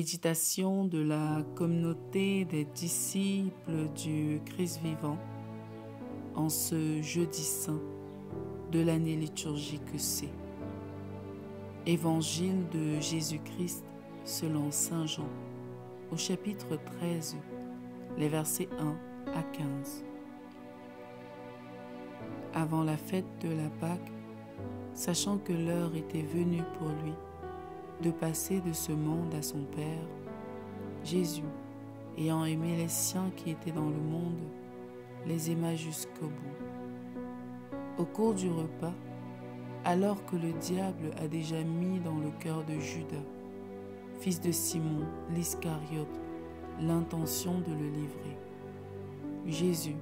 Méditation de la communauté des disciples du Christ vivant en ce jeudi saint de l'année liturgique C. Évangile de Jésus-Christ selon saint Jean, au chapitre 13, les versets 1 à 15. Avant la fête de la Pâque, sachant que l'heure était venue pour lui de passer de ce monde à son Père, Jésus, ayant aimé les siens qui étaient dans le monde, les aima jusqu'au bout. Au cours du repas, alors que le diable a déjà mis dans le cœur de Judas, fils de Simon l'Iscariote, l'intention de le livrer, Jésus,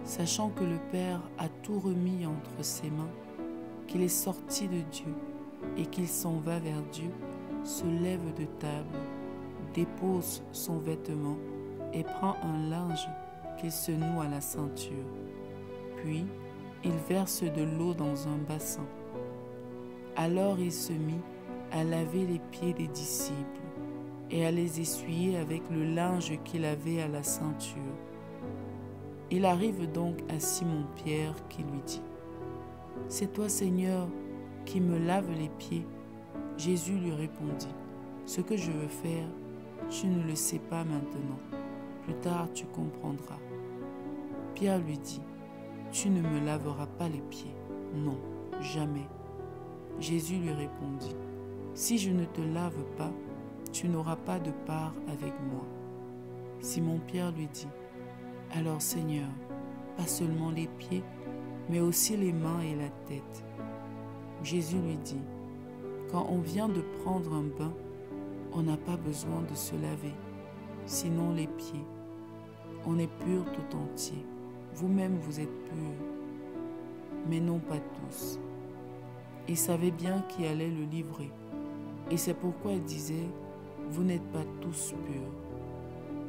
sachant que le Père a tout remis entre ses mains, qu'il est sorti de Dieu et qu'il s'en va vers Dieu, se lève de table, dépose son vêtement et prend un linge qu'il se noue à la ceinture. Puis, il verse de l'eau dans un bassin. Alors il se mit à laver les pieds des disciples et à les essuyer avec le linge qu'il avait à la ceinture. Il arrive donc à Simon-Pierre qui lui dit : « C'est toi, Seigneur, qui me laves les pieds. » Jésus lui répondit : « Ce que je veux faire, tu ne le sais pas maintenant. Plus tard, tu comprendras. » Pierre lui dit : « Tu ne me laveras pas les pieds. Non, jamais. » Jésus lui répondit : « Si je ne te lave pas, tu n'auras pas de part avec moi. » Simon-Pierre lui dit : « Alors, Seigneur, pas seulement les pieds, mais aussi les mains et la tête. » Jésus lui dit : « Quand on vient de prendre un bain, on n'a pas besoin de se laver, sinon les pieds. On est pur tout entier. Vous-même vous êtes purs, mais non pas tous. » Il savait bien qui allait le livrer, et c'est pourquoi il disait : « Vous n'êtes pas tous purs. »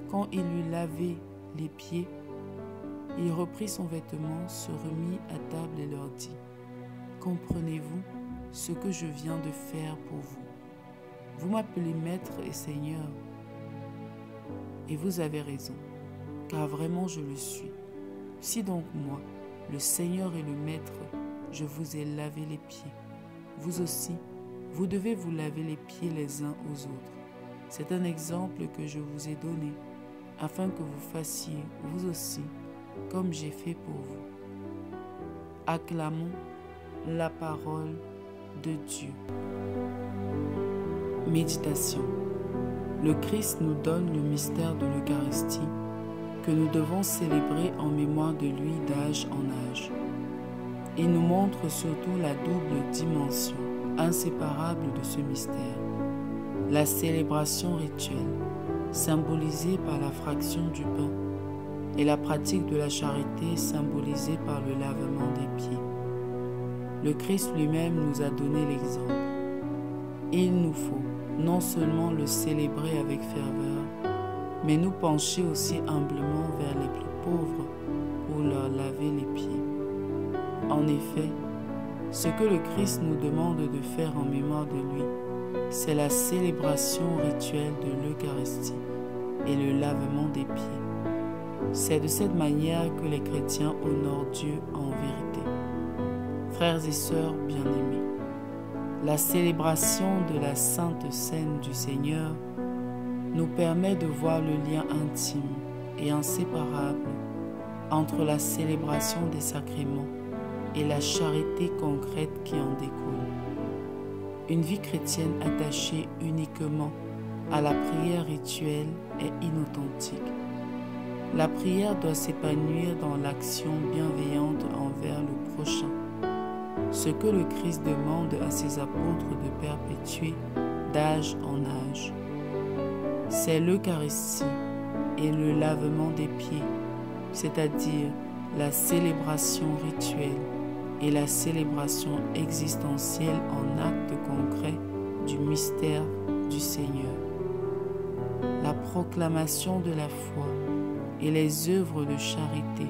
Quand il lui lavait les pieds, il reprit son vêtement, se remit à table et leur dit : « Comprenez-vous ce que je viens de faire pour vous? Vous m'appelez Maître et Seigneur, et vous avez raison, car vraiment je le suis. Si donc moi, le Seigneur et le Maître, je vous ai lavé les pieds, vous aussi, vous devez vous laver les pieds les uns aux autres. C'est un exemple que je vous ai donné, afin que vous fassiez, vous aussi, comme j'ai fait pour vous. » Acclamons la parole de Dieu. Méditation. Le Christ nous donne le mystère de l'Eucharistie que nous devons célébrer en mémoire de lui d'âge en âge. Il nous montre surtout la double dimension inséparable de ce mystère. La célébration rituelle, symbolisée par la fraction du pain, et la pratique de la charité, symbolisée par le lavement des pieds. Le Christ lui-même nous a donné l'exemple. Il nous faut non seulement le célébrer avec ferveur, mais nous pencher aussi humblement vers les plus pauvres pour leur laver les pieds. En effet, ce que le Christ nous demande de faire en mémoire de lui, c'est la célébration rituelle de l'Eucharistie et le lavement des pieds. C'est de cette manière que les chrétiens honorent Dieu en vérité. Frères et sœurs bien-aimés, la célébration de la Sainte Seine du Seigneur nous permet de voir le lien intime et inséparable entre la célébration des sacrements et la charité concrète qui en découle. Une vie chrétienne attachée uniquement à la prière rituelle est inauthentique. La prière doit s'épanouir dans l'action bienveillante envers le prochain, ce que le Christ demande à ses apôtres de perpétuer d'âge en âge. C'est l'Eucharistie et le lavement des pieds, c'est-à-dire la célébration rituelle et la célébration existentielle en acte concret du mystère du Seigneur. La proclamation de la foi et les œuvres de charité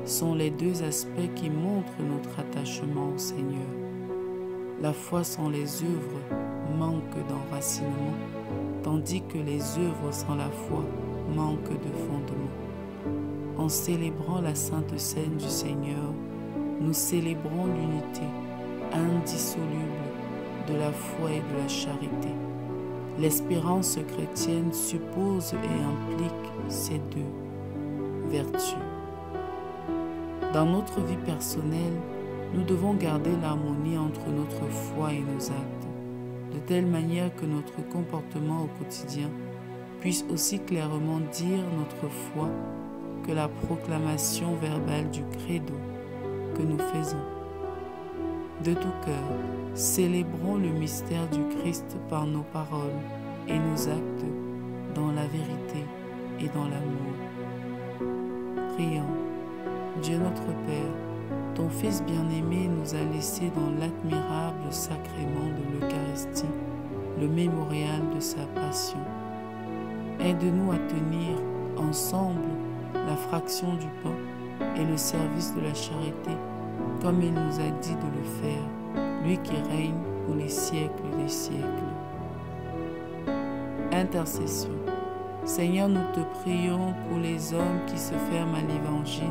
sont les deux aspects qui montrent notre attachement au Seigneur. La foi sans les œuvres manque d'enracinement tandis que les œuvres sans la foi manquent de fondement. En célébrant la Sainte Seine du Seigneur, nous célébrons l'unité indissoluble de la foi et de la charité. L'espérance chrétienne suppose et implique ces deux vertus. Dans notre vie personnelle, nous devons garder l'harmonie entre notre foi et nos actes, de telle manière que notre comportement au quotidien puisse aussi clairement dire notre foi que la proclamation verbale du credo que nous faisons. De tout cœur, célébrons le mystère du Christ par nos paroles et nos actes dans la vérité et dans l'amour. Prions. Dieu notre Père, ton Fils bien-aimé nous a laissé dans l'admirable sacrement de l'Eucharistie le mémorial de sa passion. Aide-nous à tenir ensemble la fraction du pain et le service de la charité, comme il nous a dit de le faire, lui qui règne pour les siècles des siècles. Intercession. Seigneur, nous te prions pour les hommes qui se ferment à l'Évangile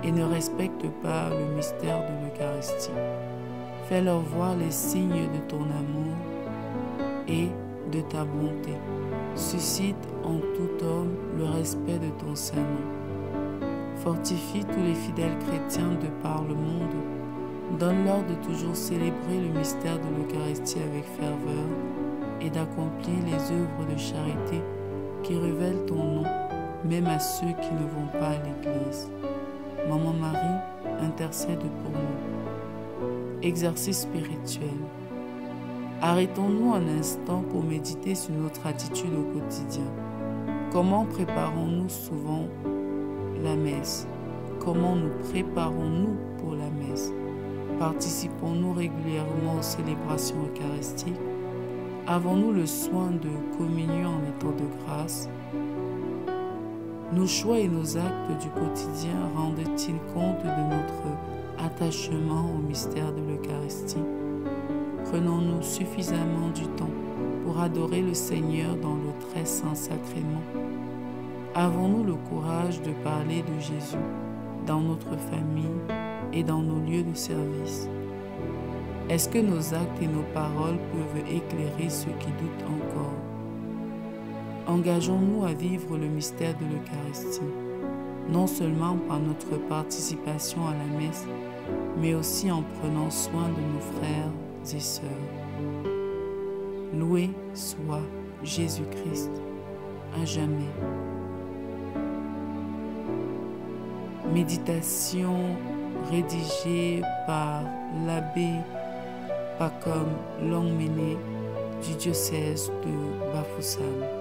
et ne respectent pas le mystère de l'Eucharistie. Fais-leur voir les signes de ton amour et de ta bonté. Suscite en tout homme le respect de ton Saint nom. Fortifie tous les fidèles chrétiens de par le monde. Donne-leur de toujours célébrer le mystère de l'Eucharistie avec ferveur et d'accomplir les œuvres de charité qui révèlent ton nom, même à ceux qui ne vont pas à l'Église. Maman Marie, intercède pour nous. Exercice spirituel. Arrêtons-nous un instant pour méditer sur notre attitude au quotidien. Comment préparons-nous souvent la messe? Comment nous préparons-nous pour la messe? Participons-nous régulièrement aux célébrations eucharistiques? Avons-nous le soin de communion en étant de grâce? Nos choix et nos actes du quotidien rendent-ils compte de notre attachement au mystère de l'Eucharistie? Prenons-nous suffisamment du temps pour adorer le Seigneur dans le très saint sacrement? Avons-nous le courage de parler de Jésus dans notre famille et dans nos lieux de service? Est-ce que nos actes et nos paroles peuvent éclairer ceux qui doutent encore? Engageons-nous à vivre le mystère de l'Eucharistie, non seulement par notre participation à la messe, mais aussi en prenant soin de nos frères et sœurs. Loué soit Jésus-Christ, à jamais. Méditation rédigée par l'abbé Pacom Longmené du diocèse de Bafoussam.